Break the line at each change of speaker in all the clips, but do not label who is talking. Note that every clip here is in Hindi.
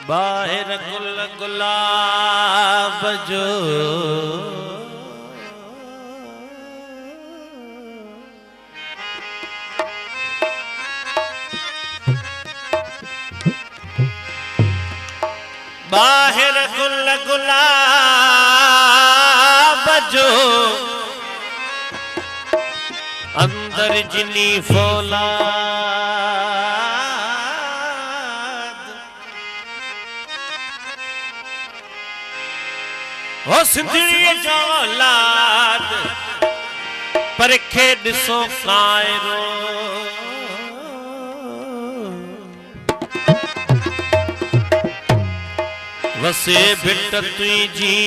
बाहिर गुल गुलाब जो बाहिर गुल गुलाब जो अंदर जिनी फौलाद हो सिंधड़ीअ जो औलाद परखे ॾिसो कायरो वसे भिट तुझी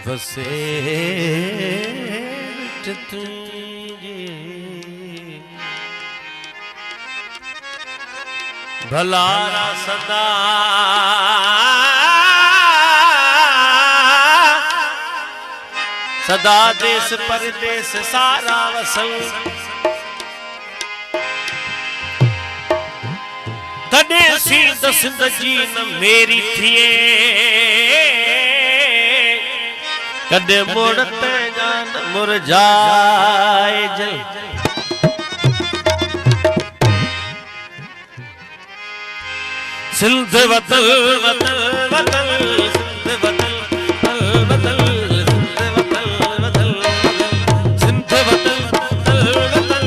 वसे भिट तुझी भलारा सदा सदा देश परदेश सारा वसल तॾे सिंध सिंध जी न मेरी थिए कॾे मोड़ ते जान मुरझाए जल सिंध वतन वतन वतन सिंध वतन वतन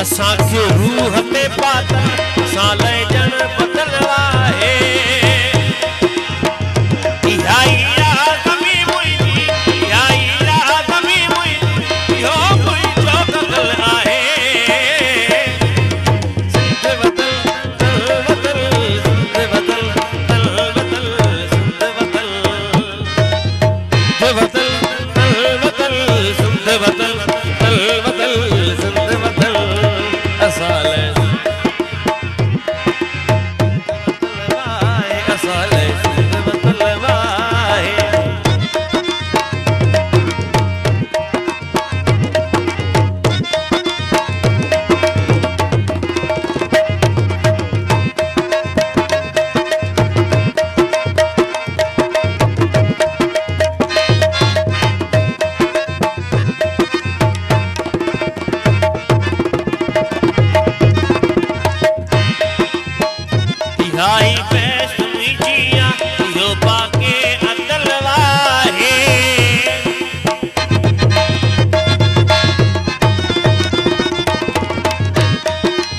असांखे रूह में पाता साले जन बदलवाए इहा कमी मुई इहा कमी मुई यो कोई जो कल आहे सिंध वतन वतन सिंध वतन वतन सिंध वतन वतन वतन सिंध वतन वतन सिंध वतन असाले असाले सिंध वतन वाहे हाई वैष्णवी जिया यो बाके अदल वाहे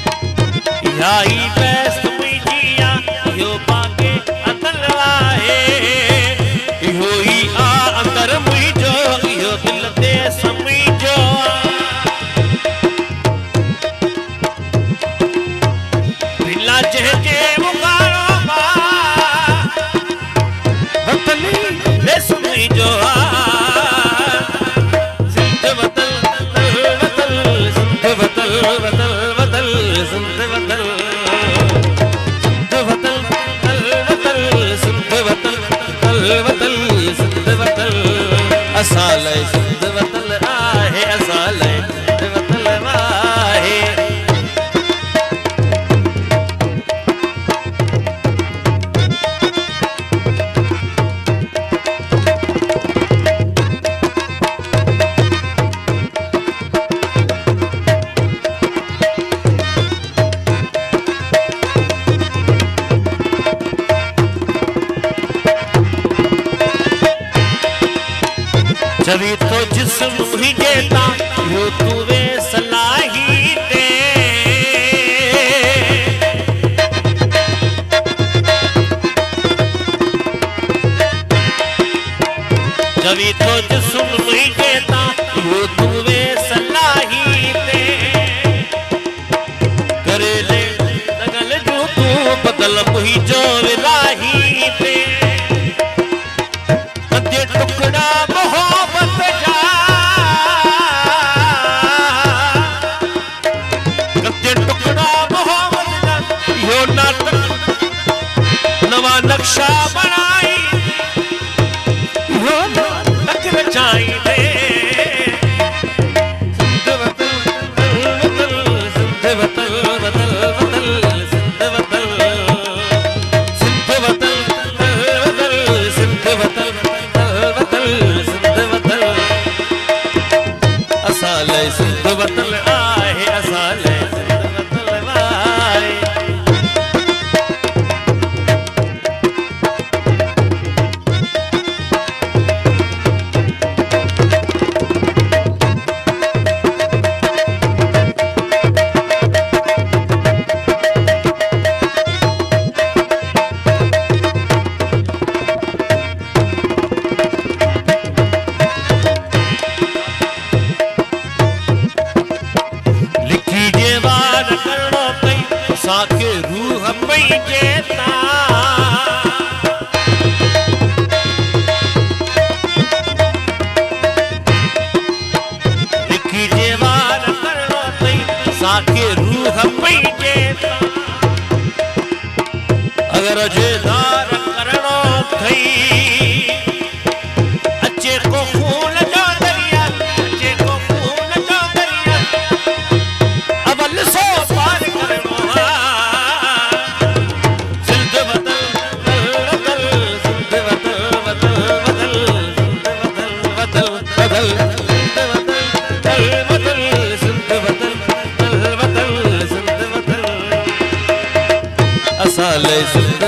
हाई वैष्णवी जिया यो बाके अदल वाहे इहो ही आ अंदर मुंहिंजो इहो दिल ते समुझो बिना जंहिंजे जो सिंध वतन वतन सिंध वतन वतन वतन सिंध वतन वतन वतन सिंध वतन वतन सिंध वतन असाले सिंध वतन आहे असाले सिंध वतन आहे जवी तो जिस्म ही देता यो तुवे सलाही दे जवी तो जिस्म ही देता यो तुवे सलाही दे करे ले दगल जो तू बदल मुही जो विलाही दे कदे टुकड़ा मोहब्बत जा कदे टुकड़ा नक्शा बनाई तक रचाई दे सिंध वतन आहे असाले सिंध वतन आहे साके रूह पई जेता लिखी जेवार करणो तई साके रूह पई जेता अगर जेदार करणो थई अचे को खून जो दरिया अचे को खून जो दरिया अवल सो पार करणो साले सिंध